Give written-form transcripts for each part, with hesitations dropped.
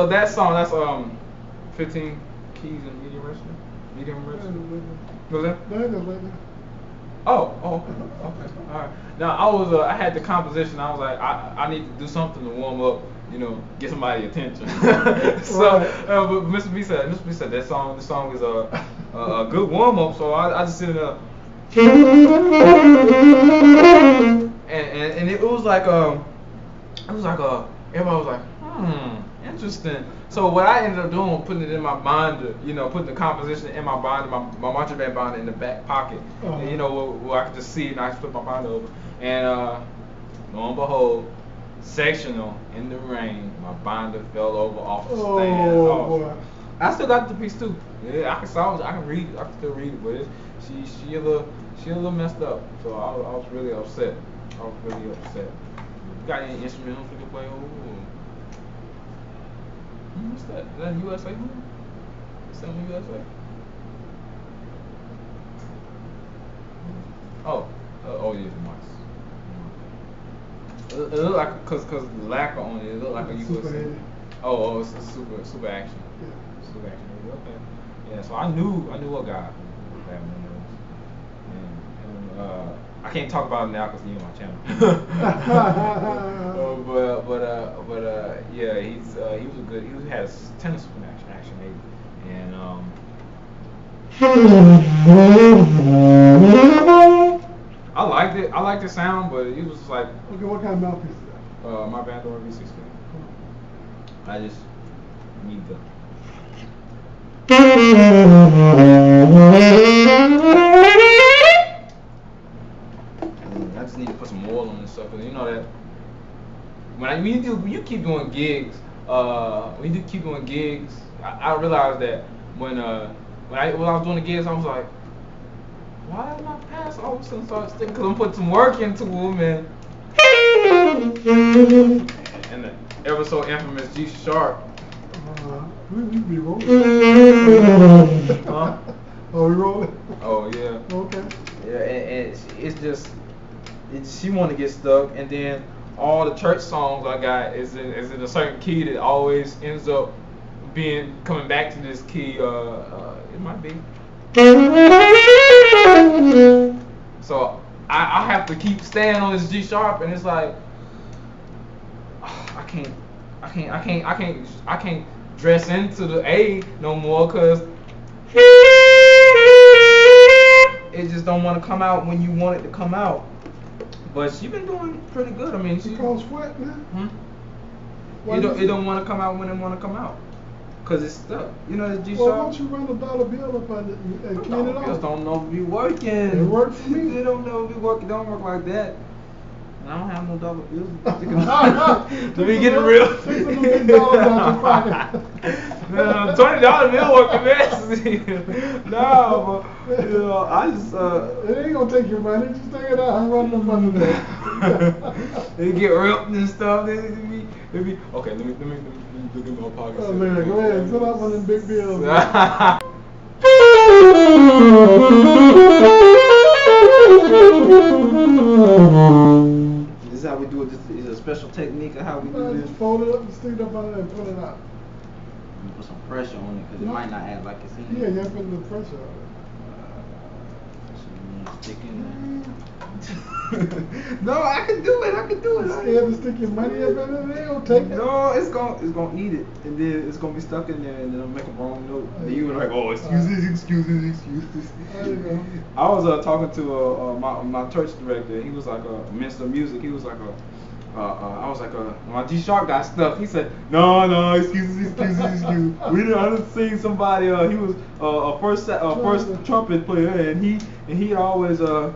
That song, that's 15 keys in medium register. Was that? Oh, okay, all right. Now I had the composition. I was like, I need to do something to warm up, get somebody's attention. So, but Mr.B said this song is a good warm up. So I just sit there, and it was like everybody was like, interesting. So what I ended up doing, putting it in my binder, putting the composition in my binder, my marching band binder in the back pocket, and, where I could just see it, and I just put my binder over. And lo and behold, sectional in the rain, my binder fell over off the stand. Boy. I still got the piece too. Yeah, I can read it. I can still read it, but she a little messed up. So I was really upset. You got any instrumentals we can play over? What's that? Is that USA? Stanley USA? Oh yeah, nice. It looked like, cause the lacquer on it looked like a USA. Oh, it's a super action. Yeah. Super action. Okay. Yeah, so I knew what guy that one was. And I can't talk about it now because he's on my channel. but yeah, he was a good. He had a tennis action maybe, and I liked it. I liked the sound, but it was like. Okay, what kind of mouthpiece is that? My Baird V60. I just need the. I just need to put some oil on this stuff, because you know that when you keep doing gigs, I realized that when I was doing the gigs, I was like, why did my pants all of a sudden start sticking? Because I'm putting some work into them, and the ever so infamous G sharp. We be rolling. Huh? Oh, we rolling? Oh yeah. Okay. Yeah, and it's just. She want to get stuck, and then all the church songs I got is in a certain key that always ends up coming back to this key. It might be. So I have to keep staying on this G sharp, and it's like I can't dress into the A no more, cause it just don't want to come out when you want it to come out. But she been doing pretty good. I mean, she called sweat, man. It don't want to come out when it want to come out, cause it's stuck. It's G sharp. Well, why don't you run $1 bill up on it and clean it off? Bills don't know if it be working. It works for me. They don't know if it working. Don't work like that. I don't have no dollar bills. Let me get it real. $20 bill working best. No, but I just it ain't gonna take your money. Just take it out and run the money there. They get ripped and stuff. It be okay. Let me look in my pocket. Oh man, go ahead. Fill out one of them big bills. This is how we do it. This is a special technique of how we do this. Just fold it up and stick it up on it and pull it out. Put some pressure on it, because it might not act like it's in. Yeah, you have to put a little pressure on it. Stick in there. No, I can do it. You scared to stick your money up in it? They don't take it. No, it's gonna eat it, and then it's gonna be stuck in there, and then I'll make a wrong note. Then you were like, oh, excuses. There you go. I was talking to my church director. He was like a Mr. Music. He was like I was like, my G sharp got stuck. He said, no, excuses. I done seen somebody. He was a first trumpet player, and he'd always say,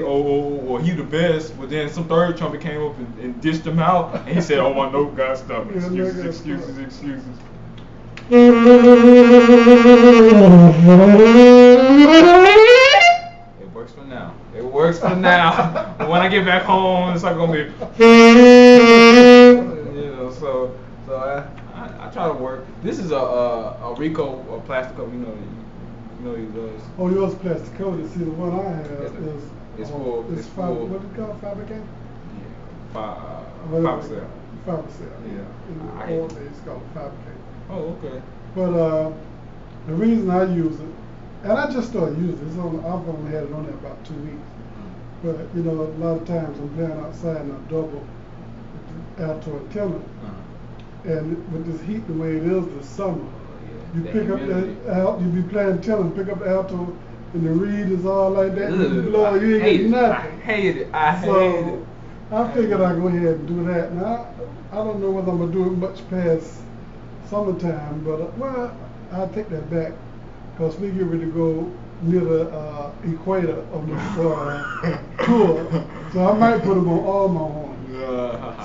oh, he the best. But then some third trumpet came up and dished him out, and he said, oh, my note got stuck. Excuses. It works for now. It works for now. But when I get back home, it's not gonna be. So I try to work. This is a Rico plastic cup. You know these those. Oh, yours plastic coated. See, the one I have it's full. What is it called? Fabricate? Yeah. 5%. 5%. Yeah. In the old days, it's called Fabricate. Oh, okay. But the reason I use it, and I just started using it. I've only had it on there about 2 weeks. But a lot of times I'm playing outside and I double alto antenna. And with this heat the way it is this summer, you pick up that you be playing tenor and pick up the alto and the reed is all like that. You blow, you ain't getting nothing. I hate it. I hate it. I figured I'd go ahead and do that. Now I don't know whether I'm gonna do it much past summertime, but I'll take that back because we get ready to go near the equator on this tour, so I might put them on all my horns.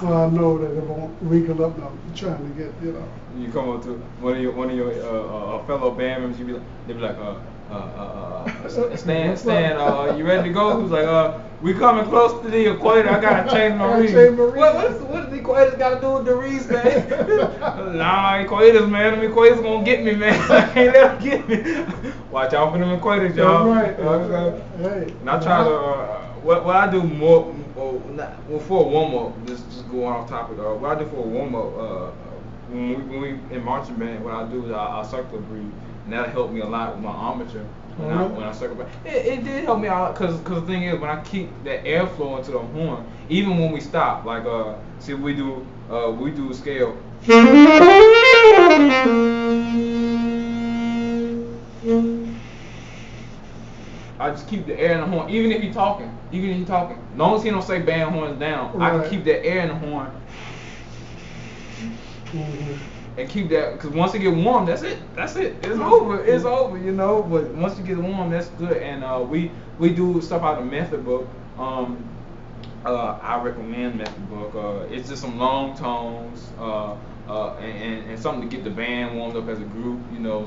So I know that it won't wrinkle up. I'm trying to get, You come up to one of your fellow band members. They be like, Stan, you ready to go? Who's like, we coming close to the equator. I gotta change my reeds. What does the equators gotta do with the reeds, man? Nah, equators, man. Them equators gonna get me, man. I can't let them get me. Watch out for them equators, y'all. Right. Hey. And I try to. What I do more, for a warm up, just going off topic. What I do for a warm up, when we in marching band, what I do is I circular breathe, and that helped me a lot with my armature. When I circle back, it did help me out because the thing is when I keep that airflow into the horn, even when we stop, like see we do scale. I just keep the air in the horn, even if he's talking. As long as he don't say band horns down, I can keep that air in the horn. And keep that, because once it get warm, that's it. It's over. It's over, But once you get warm, that's good. And we do stuff out of the method book. I recommend method book. It's just some long tones and something to get the band warmed up as a group.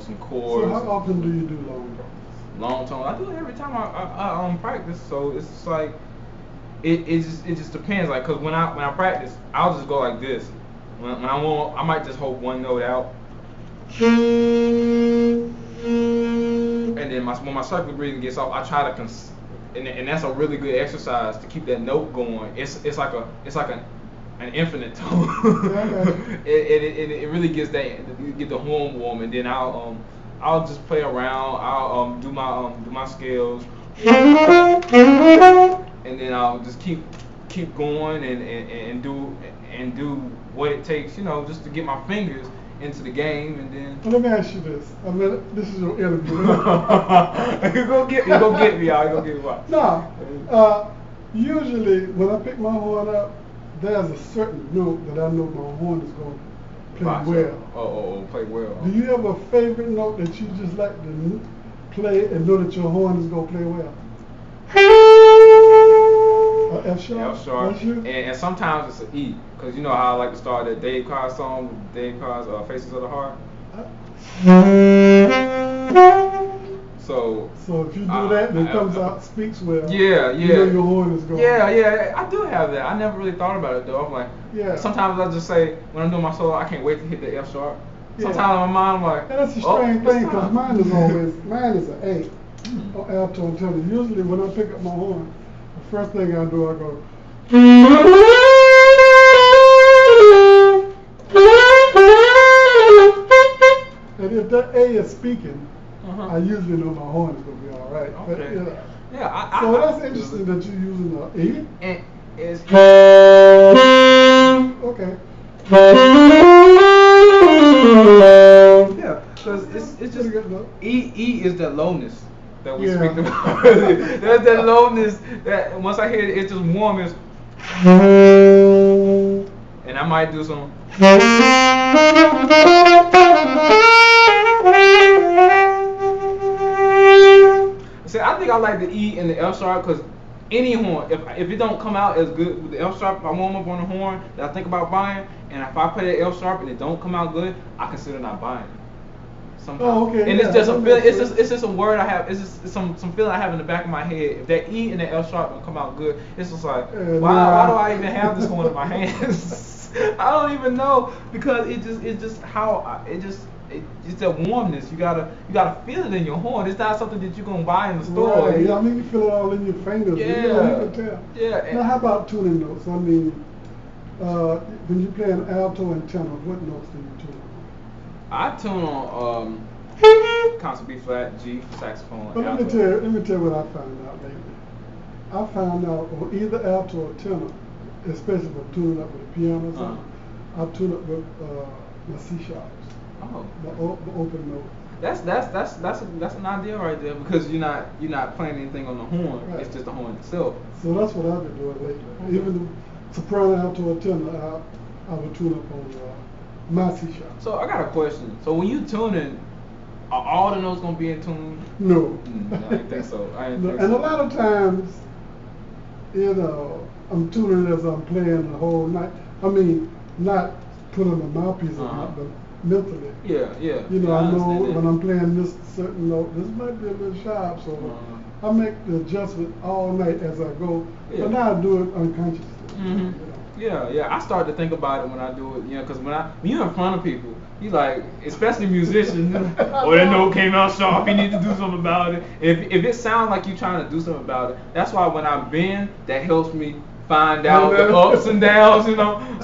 Some chords. So how often do you do long tones? Long tone. I do it every time I practice. So it's just like it just depends. Like, cause when I practice, I'll just go like this. When I want, I might just hold one note out, and then when my circular breathing gets off, I try to and that's a really good exercise to keep that note going. It's like an infinite tone. It really gets get the horn warm, and then I'll just play around. I'll do my scales, and then I'll just keep going and do what it takes, just to get my fingers into the game, and then. Well, let me ask you this. This is your interview. You go get me, y'all. You go get me. No. Usually when I pick my horn up, there's a certain note that I know my horn is going to play well. Play well. Do you have a favorite note that you just like to play and know that your horn is going to play well? F sharp. And sometimes it's an E, because how I like to start that Dave Carr song, Dave Carr's Faces of the Heart. So if you do that, and it comes out, speaks well. Yeah. You know your horn is going. Yeah. I do have that. I never really thought about it though. I'm like, sometimes I just say when I'm doing my solo, I can't wait to hit the F sharp. Sometimes in my mind I'm like, and that's a strange thing, because mine is an A on alto and tenor. Usually when I pick up my horn, the first thing I do, I go. And if that A is speaking, I usually know my horn is going to be all right. Okay. But, so that's interesting that you're using the E. And it's okay. Yeah, because it's just E is the lowness that we speak about. There's that lowness that once I hear it, it's just warm as. And I might do some. See, I think I like the E and the F sharp, because any horn, if it don't come out as good with the F sharp, if I warm up on the horn that I think about buying, and if I play the F sharp and it don't come out good, I consider not buying it. somehow. Oh, okay. And yeah, it's just a that feeling. makes It's just a word I have. It's just some feeling I have in the back of my head. If that E and the L sharp don't come out good, it's just like why do I even have this horn in my hands? I don't even know, because it's a warmness. You gotta feel it in your horn. It's not something that you're gonna buy in the store. Right. Yeah, I mean you feel it all in your fingers. Yeah. You know, you can tell. Yeah. Now how about tuning notes? I mean, when you play an alto and tenor, what notes do you tune on? I tune on concert B flat, G for saxophone. But let me tell you what I found out lately. I found out on either alto or tenor, especially if I'm tuning up with a piano or something, I tune up with my C sharps. Oh. The open note. That's an idea right there, because you're not playing anything on the horn. Right. It's just the horn itself. So that's what I've been doing lately. Even the soprano, alto, or tenor, I would tune up on my C sharp. So I got a question. So when you tuning, are all the notes gonna be in tune? No. I didn't think so. And a lot of times, you know, I'm tuning as I'm playing the whole night. I mean, not putting a mouthpiece on, but mentally. Yeah. You know, I know understand when I'm playing this certain note, this might be a little sharp, so I make the adjustment all night as I go. Yeah. But now I do it unconsciously. Mm-hmm. You know. Yeah. I start to think about it when I do it, because when you're in front of people, you like, especially musicians, oh, that note came out sharp, you need to do something about it. If it sounds like you're trying to do something about it, that's why when I bend, that helps me find out the ups and downs,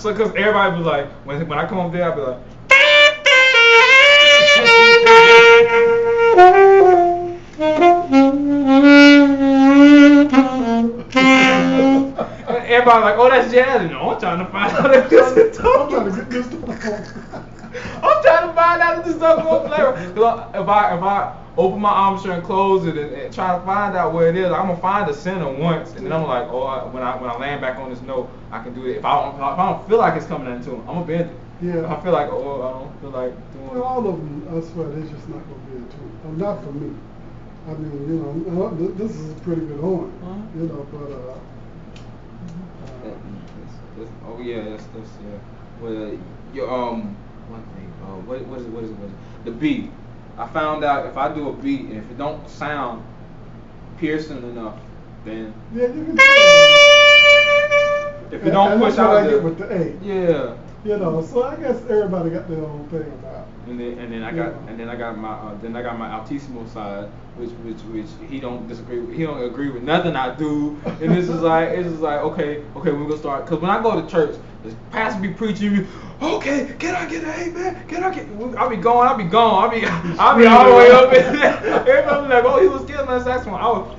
So, because everybody was like, when I come up there, I'll be like, everybody like, oh, that's jazz. No, I'm trying to find out if this is I'm trying to get this to I'm trying to find out if this stuff going flavor. If I open my armature and close it and try to find out where it is, I'm gonna find the center once, and then I'm like, oh, when I land back on this note, I can do it. If I don't feel like it's coming into them, I'm gonna bend it. Yeah. If I feel like, oh, I don't feel like doing Well, all of them, I swear, they're just not going to be in tune. Not for me. I mean, you know, this is a pretty good horn, you know, but oh yeah, that's yeah. Well, your one thing. What is it? The beat. I found out if I do a beat and if it don't sound piercing enough, then yeah, you can. If it don't push out what I get with the A. Yeah. You know, so I guess everybody got their own thing about. And then I got my altissimo side, which he don't disagree with. He don't agree with nothing I do. And it's just like okay, we're gonna start. Cause when I go to church, the pastor be preaching. Okay, can I get an amen? I'll be going. I'll be all the way up. Everybody be like, oh, he was killing that saxophone.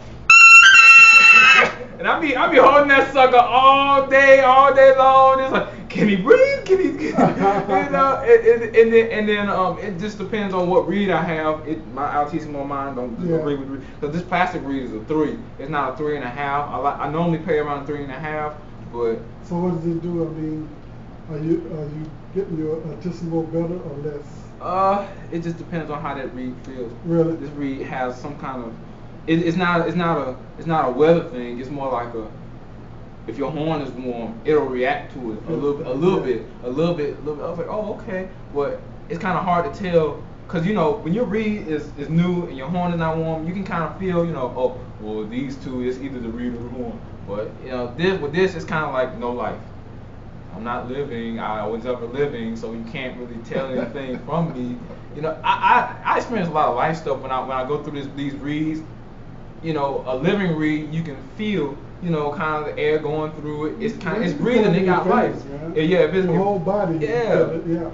And I be holding that sucker all day long. It's like, can he breathe? Can he? You know, and then it just depends on what reed I have. My altissimo mind don't agree with reed. Because this plastic reed is a 3. It's not a 3.5. I normally play around 3.5, but. So what does it do? I mean, are you getting your altissimo better or less? It just depends on how that reed feels. Really? This reed has some kind of. It's not a weather thing. It's more like if your horn is warm, it'll react to it a little bit. I was like, oh, okay, but it's kind of hard to tell, cause when your reed is new and your horn is not warm, you can kind of feel, oh, well, these two is either the reed or the horn. But this is kind of like no life. I'm not living. I was ever living, so you can't really tell anything from me. I experience a lot of life stuff when I go through these reeds. A living reed, you can feel, kind of the air going through it. It's breathing. It got life. Yeah, if it's your whole body. Yeah.